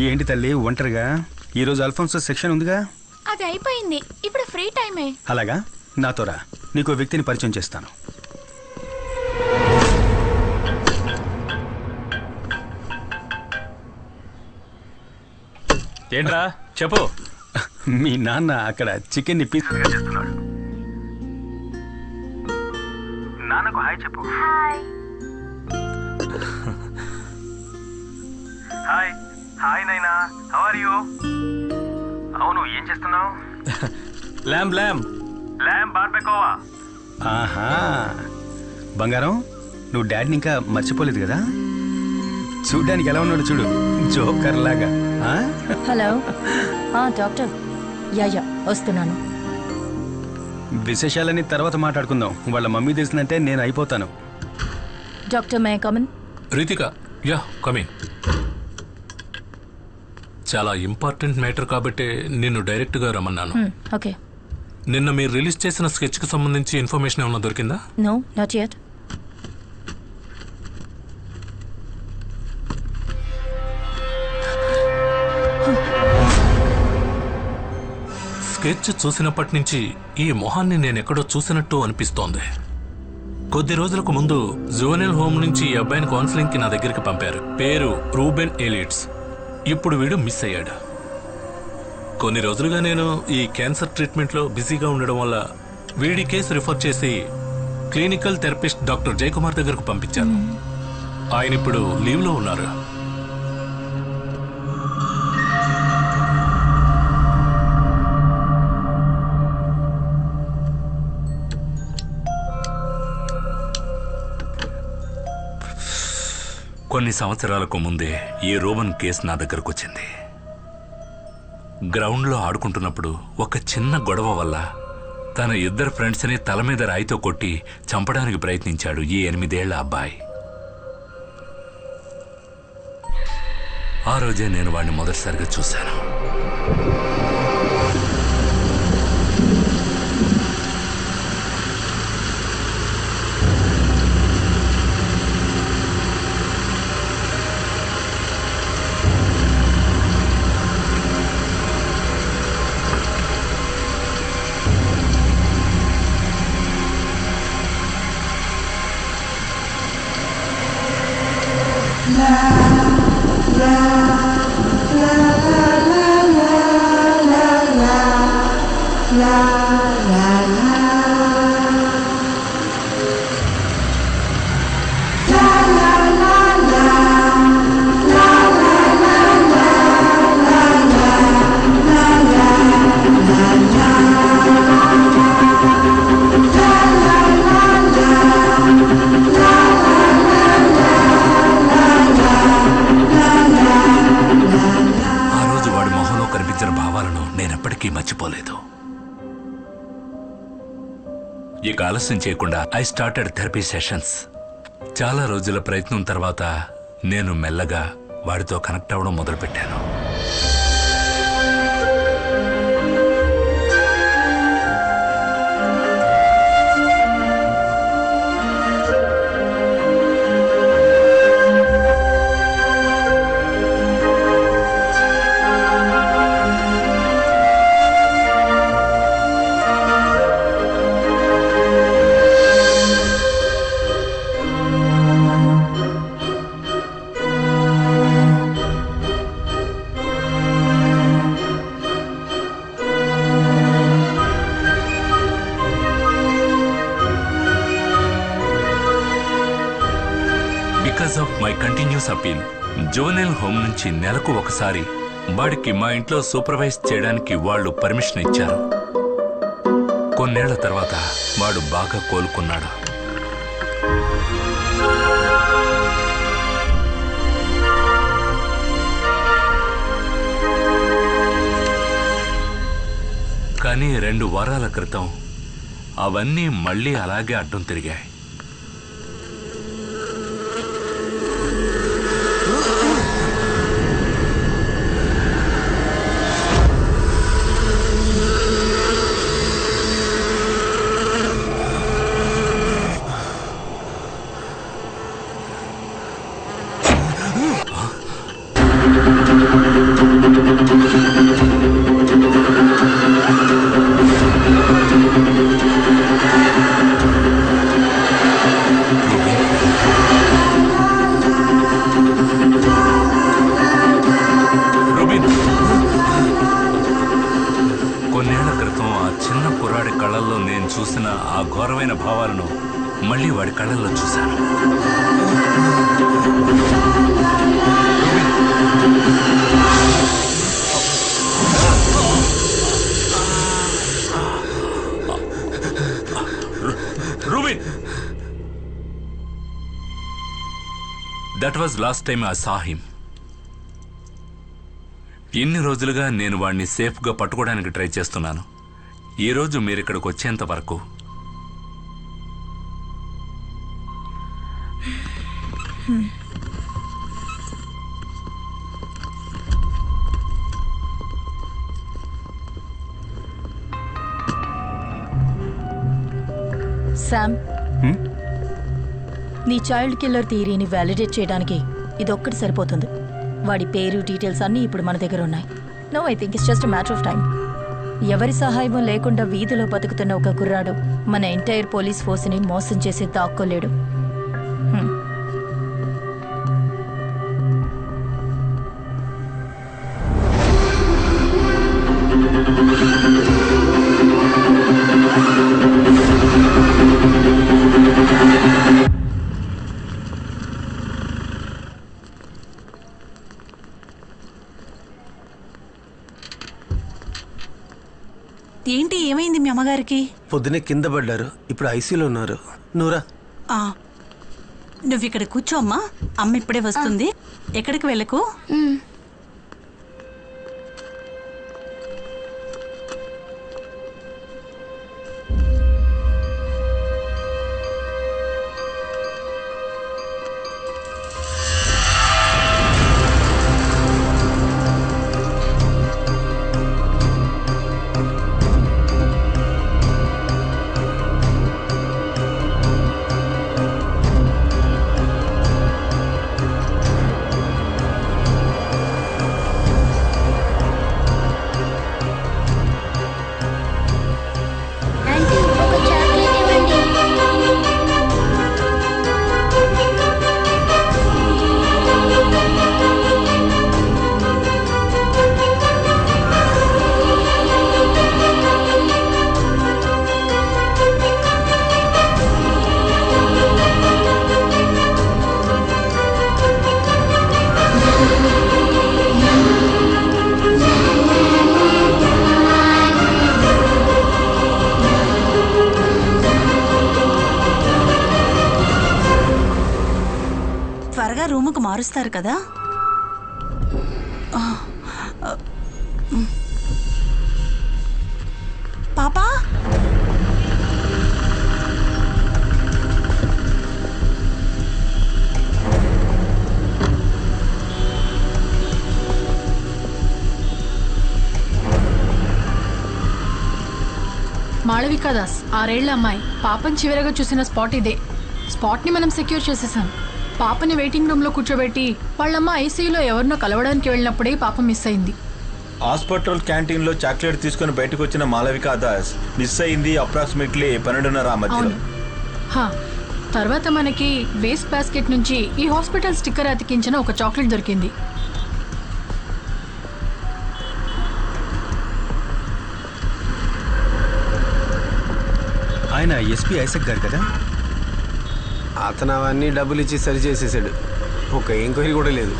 ఏంటి తల్లి ఒంటరిగా? ఈరోజు అల్ఫోన్సో సెక్షన్ ఉందిగా? అది అయిపోయింది, ఇప్పుడు ఫ్రీ టైమే. అలాగా, నాతో రా, నీకు వ్యక్తిని పరిచయం చేస్తాను. ఏంట్రా చెప్పు. మీ నాన్న అక్కడ చికెన్ ని పీస్గా చేస్తున్నాడు. నాన్నకు హాయ్ చెప్పు. హాయ్ హాయ్ నైనా, హౌ ఆర్ యు? అవును, ఏం చేస్తున్నావు? ల్యామ్ ల్యామ్ ల్యామ్ బార్బెకోవా. ఆహా, బంగారం, నువ్వు డాడీని ఇంకా మర్చిపోలేదు కదా? చూడ్డానికి ఎలా ఉన్నాడు చూడు, జోకర్ లాగా. Hello doctor. యా వస్తున్నాను. విశేషాలని తర్వాత మాట్లాడుకుందాం. వాళ్ళ మమ్మీ తెలిసిందంటే నేను అయిపోతాను. Doctor may come in? Ritika, yeah come in. చాలా ఇంపార్టెంట్ మ్యాటర్ కాబట్టి నిన్ను డైరెక్ట్గా రమ్మన్నాను. ఓకే. నిన్న మీరు రిలీజ్ చేసిన స్కెచ్కి సంబంధించి ఇన్ఫర్మేషన్ ఏమైనా దొరికిందా? No, not yet. స్కెచ్ చూసినప్పటి నుంచి ఈ మొహాన్ని నేనెక్కడో చూసినట్టు అనిపిస్తోంది. కొద్ది రోజులకు ముందు జువెనైల్ హోమ్ నుంచి ఈ అబ్బాయిని కౌన్సిలింగ్ కి నా దగ్గరికి పంపారు. పేరు రూబెన్ ఎలియట్స్. ఇప్పుడు వీడు మిస్ అయ్యాడు. కొన్ని రోజులుగా నేను ఈ క్యాన్సర్ ట్రీట్మెంట్లో బిజీగా ఉండడం వల్ల వీడి కేసు రిఫర్ చేసి క్లినికల్ థెరపిస్ట్ డాక్టర్ జయకుమార్ దగ్గరకు పంపించాను. ఆయన ఇప్పుడు లీవ్లో ఉన్నారు. కొన్ని సంవత్సరాలకు ముందే ఈ రోమన్ కేసు నా దగ్గరకు వచ్చింది. గ్రౌండ్లో ఆడుకుంటున్నప్పుడు ఒక చిన్న గొడవ వల్ల తన ఇద్దరు ఫ్రెండ్స్ని తల మీద రాయితో కొట్టి చంపడానికి ప్రయత్నించాడు ఈ 8 ఏళ్ల అబ్బాయి. ఆ రోజే నేను వాడిని మొదటిసారిగా చూశాను. మర్చిపోలేదు. ఇక ఆలస్యం చేయకుండా ఐ స్టార్టెడ్ థెరపీ సెషన్స్. చాలా రోజుల ప్రయత్నం తర్వాత నేను మెల్లగా వాడితో కనెక్ట్ అవ్వడం మొదలుపెట్టాను. Because of my continuous appeal, juvenile home నుంచి నెలకు ఒకసారి వాడికి మా ఇంట్లో సూపర్వైజ్ చేయడానికి వాళ్ళు పర్మిషన్ ఇచ్చారు. కొన్నేళ్ల తర్వాత వాడు బాగా కోలుకున్నాడు. కానీ 2 వారాల క్రితం అవన్నీ మళ్ళీ అలాగే అడ్డం తిరిగాయి. వాడి కళ్ళల్లో చూశాను. Rubin, that was last time I saw him. ఇన్ని రోజులుగా నేను వాడిని సేఫ్గా పట్టుకోవడానికి ట్రై చేస్తున్నాను. ఈ రోజు మీరు ఇక్కడికి వచ్చేంత వరకు శామ్, నీ చైల్డ్ కిల్లర్ థియరీని వ్యాలిడేట్ చేయడానికి ఇదొక్కటి సరిపోతుంది. వాడి పేరు డీటెయిల్స్ అన్నీ ఇప్పుడు మన దగ్గర ఉన్నాయి. No, I think it's just matter of time. ఎవరి సహాయం లేకుండా వీధిలో బతుకుతున్న ఒక కుర్రాడు మన ఎంటైర్ పోలీస్ ఫోర్స్ని మోసం చేసి దాక్కోలేడు. ఏంటి, ఏమైంది మీ అమ్మగారికి? పొద్దునే కింద పడ్డారు, ఇప్పుడు ఐసీలో ఉన్నారు. నూరా, నువ్వు ఇక్కడ కూర్చో అమ్మా, అమ్మ ఇప్పుడే వస్తుంది. ఎక్కడికి వెళ్ళకు. త్వరగా రూముకు మారుస్తారు కదా. పాపా, మాళవికా దాస్, 6 ఏళ్ల అమ్మాయి. పాపని చివరగా చూసిన స్పాట్ ఇదే. స్పాట్ని మనం సెక్యూర్ చేసేసాం. పాపని వెయిటింగ్ రూమ్లో కూర్చోబెట్టి వాళ్ళమ్మ ఐసీయూలో ఎవరినో కలవడానికి వెళ్ళినప్పుడే పాప మిస్ అయింది. హాస్పిటల్ క్యాంటీన్లో చాక్లెట్ తీసుకుని బయటకు వచ్చిన మాళవికా దాస్ మిస్ అయింది అప్రాక్సిమేట్లీ 12:30 మధ్యలో. తర్వాత మనకి వేస్ట్ బాస్కెట్ నుంచి ఈ హాస్పిటల్ స్టిక్కర్ అతికించిన ఒక చాక్లెట్ దొరికింది. ఆయన ఎస్పీ ఐసక్ గారు కదా? అతను అవన్నీ డబ్బులు ఇచ్చి సరి చేసేసాడు. ఒక ఎంక్వైరీ కూడా లేదు.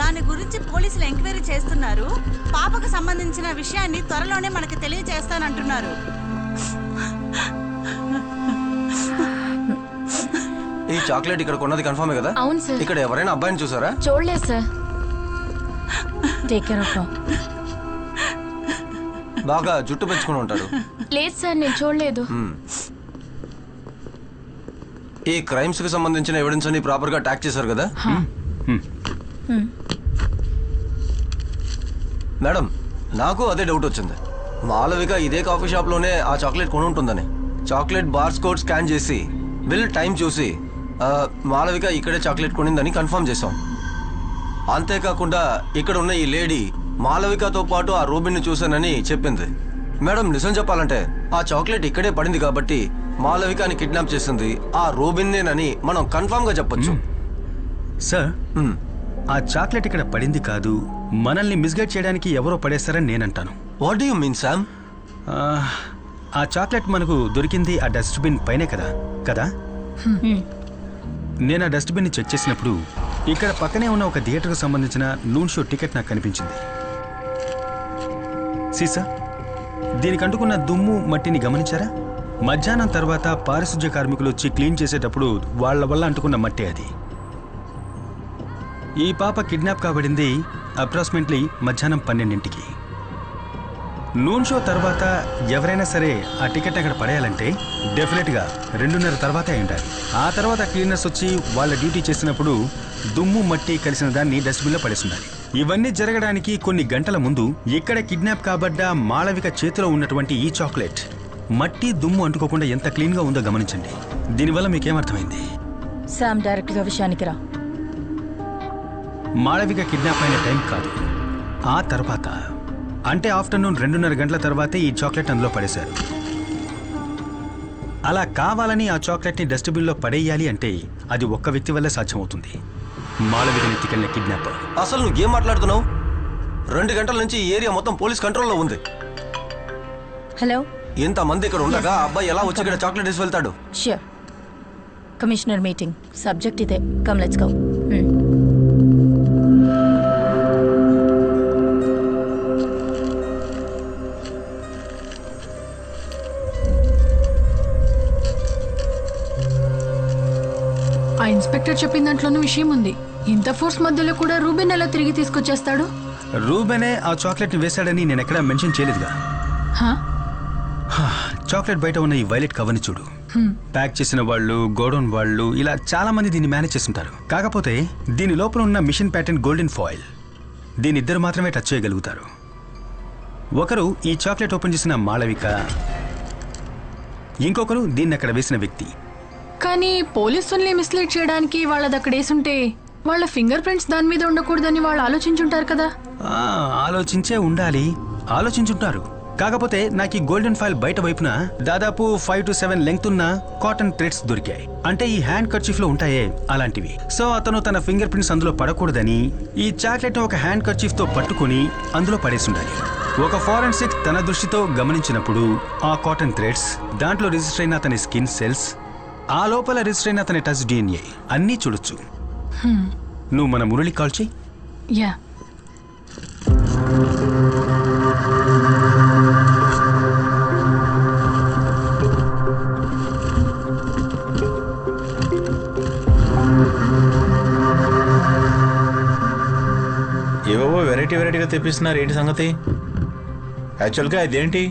దాని గురించి పోలీసులు ఎంక్వైరీ చేస్తున్నారు. పాపకు సంబంధించిన విషయాన్ని త్వరలోనే మనకి తెలియజేస్తానంటున్నారు. ఈ చాక్లెట్ ఇక్కడ కొన్నది కన్ఫర్మే కదా? అవును సార్. ఇక్కడ ఎవరైనా అబ్బాయిని చూసారా? చూడలేదు సార్. Take care of. బాగా జుట్టు పెంచుకుని ఉంటాడు. లేదు సార్, నేను చూడలేదు. ఈ క్రైమ్స్ కి సంబంధించిన ఎవిడెన్స్ అన్ని ప్రాపర్ గా ట్యాక్ చేశారు కదా? మేడం, నాకు అదే డౌట్ వచ్చింది. మాళవిక ఇదే కాఫీ షాప్ లోనే ఆ చాక్లెట్ కొని ఉంటుందని. చాక్లెట్ బార్స్ కోడ్ స్కాన్ చేసి బిల్ టైం చూసి మాళవిక ఇక్కడే చాక్లెట్ కొనిందని కన్ఫర్మ్ చేశాం. అంతేకాకుండా ఇక్కడ ఉన్న ఈ లేడీ మాళవికతో పాటు ఆ రూబిన్ని చూశానని చెప్పింది. మేడం, నిజం చెప్పాలంటే ఆ చాక్లెట్ ఇక్కడే పడింది కాబట్టి మాళవికని కిడ్నాప్ చేసింది ఆ రూబిన్నేనని మనం కన్ఫర్మ్ గా చెప్పొచ్చు. సార్, ఆ చాక్లెట్ ఇక్కడ పడింది కాదు, మనల్ని మిస్గైడ్ చేయడానికి ఎవరో పడేస్తారని నేనంటాను. What do you mean Sam? ఆ చాక్లెట్ మనకు దొరికింది ఆ డస్ట్బిన్ పైనే కదా కదా నేను ఆ డస్ట్బిన్ని చెక్ చేసినప్పుడు ఇక్కడ పక్కనే ఉన్న ఒక థియేటర్కు సంబంధించిన నూన్ షో టికెట్ నాకు కనిపించింది. సీసా, దీనికి అంటుకున్న దుమ్ము మట్టిని గమనించారా? మధ్యాహ్నం తర్వాత పారిశుధ్య కార్మికులు వచ్చి క్లీన్ చేసేటప్పుడు వాళ్ళ వల్ల అంటుకున్న మట్టి అది. ఈ పాప కిడ్నాప్ కాబడింది అప్రాక్సిమేట్లీ మధ్యాహ్నం 12ంటికి. నూన్ షో తర్వాత ఎవరైనా సరే ఆ టికెట్ అక్కడ పడేయాలంటే డెఫినెట్గా 2:30 తర్వాత అయి ఉండాలి. ఆ తర్వాత క్లీనర్స్ వచ్చి వాళ్ళ డ్యూటీ చేసినప్పుడు దుమ్ము మట్టి కలిసిన దాన్ని డస్ట్బిన్లో పడేసి ఉండాలి. ఇవన్నీ జరగడానికి కొన్ని గంటల ముందు ఇక్కడ కిడ్నాప్ కాబడ్డ మాళవిక చేతిలో ఉన్నటువంటి ఈ చాక్లెట్ మట్టి దుమ్ము అంటుకోకుండా ఎంత క్లీన్గా ఉందో గమనించండి. దీనివల్ల మీకేమర్థమైంది? శామ్, డైరెక్ట్గా విషయానికి రా. మాళవిక కిడ్నాప్ అయిన టైం కాదు, ఆ తర్వాత అంటే ఆఫ్టర్నూన్ 2:30 గంటల తర్వాతే ఈ చాక్లెట్ అందులో పడేశారు. అలా కావాలని ఆ చాక్లెట్ని డస్ట్బిన్లో పడేయాలి అంటే అది ఒక్క వ్యక్తి వల్ల సాధ్యమవుతుంది, మాళవికని ఎత్తుకెళ్ళిన కిడ్నాపర్. అసలు నువ్వు ఏం మాట్లాడుతున్నావు? 2 గంటల నుంచి ఈ ఏరియా మొత్తం పోలీస్ కంట్రోల్లో ఉంది. హలో, ఇంతమంది ఇక్కడ ఉండగా అబ్బాయి ఎలా వచ్చి ఇక్కడ చాక్లెట్ వేసి వెళ్తాడు? ష్యూర్. కమిషనర్ మీటింగ్, సబ్జెక్ట్ ఇదే. Come let's go. ఆ ఇన్స్పెక్టర్ చెప్పిన దాంట్లోనూ విషయం ఉంది. ఇంత ఫోర్స్ మధ్యలో కూడా రూబెన్ ఎలా తిరిగి తీసుకొచ్చేస్తాడు? రూబెనే ఆ చాక్లెట్ని వేశాడని నేను ఎక్కడా మెన్షన్ చేయలేదుగా. చాక్లెట్ బయట ఉన్న ఈ వైలెట్ కవర్ని చూడు. ప్యాక్ చేసిన వాళ్ళు, గోడౌన్ వాళ్ళు, ఇలా చాలా మంది దీన్ని మేనేజ్ చేస్తుంటారు. కాకపోతే దీని లోపల ఉన్న మిషన్ ప్యాటర్న్ గోల్డెన్ ఫాయిల్, దీని ఇద్దరు మాత్రమే టచ్ చేయగలుగుతారు. ఒకరు ఈ చాక్లెట్ ఓపెన్ చేసిన మాళవిక, ఇంకొకరు దీన్ని అక్కడ వేసిన వ్యక్తి. కానీ పోలీసుల్ని మిస్లీడ్ చేయడానికి వాళ్ళది అక్కడ వేసుంటే వాళ్ళ ఫింగర్ ప్రింట్స్ దాని మీద ఉండకూడదని వాళ్ళు ఆలోచించుంటారు కదా. ఆలోచించే ఉండాలి, ఆలోచించుంటారు. కాకపోతే నాకు ఈ గోల్డెన్ ఫాయిల్ బయట వైపున దాదాపు 5 to 7 లెంగ్త్ ఉన్న కాటన్ థ్రెడ్స్ దొరికాయి. అంటే ఈ హ్యాండ్ కర్చీఫ్ లో ఉంటాయే అలాంటివి. సో అతను తన ఫింగర్ ప్రింట్స్ అందులో పడకూడదని ఈ చాక్లెట్ ఒక హ్యాండ్ కర్చీఫ్ తో పట్టుకుని అందులో పడేసి ఉండాలి. ఒక ఫారెన్సిక్ తన దృష్టితో గమనించినప్పుడు ఆ కాటన్ థ్రెడ్స్, దాంట్లో రిజిస్టర్ అయిన అతని స్కిన్ సెల్స్, ఆ లోపల రిజిస్టర్ అయిన అతని టచ్ DNA అన్నీ చూడొచ్చు. నువ్వు మన మురళి కాల్ చెయ్యి. యా. ఏవో వెరైటీగా తెప్పిస్తున్నారు. ఏంటి సంగతి? యాక్చువల్గా ఇదేంటి?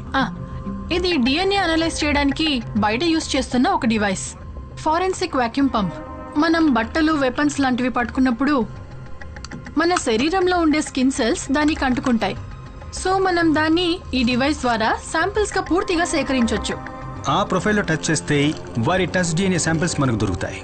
ఇది DNA అనలైజ్ చేయడానికి బయట యూస్ చేస్తున్న ఒక డివైస్, ఫారెన్సిక్ వాక్యూమ్ పంప్. మనం బట్టలు, వెపన్స్ లాంటివి పట్టుకున్నప్పుడు మన శరీరంలో ఉండే స్కిన్ సెల్స్ దానికి అంటుకుంటాయి. సో మనం దాన్ని ఈ డివైస్ ద్వారా శాంపిల్స్ గా పూర్తిగా సేకరించవచ్చు. ఆ ప్రొఫైల్లో టచ్ చేస్తే వారి టచ్ DNA శాంపిల్స్ మనకు దొరుకుతాయి.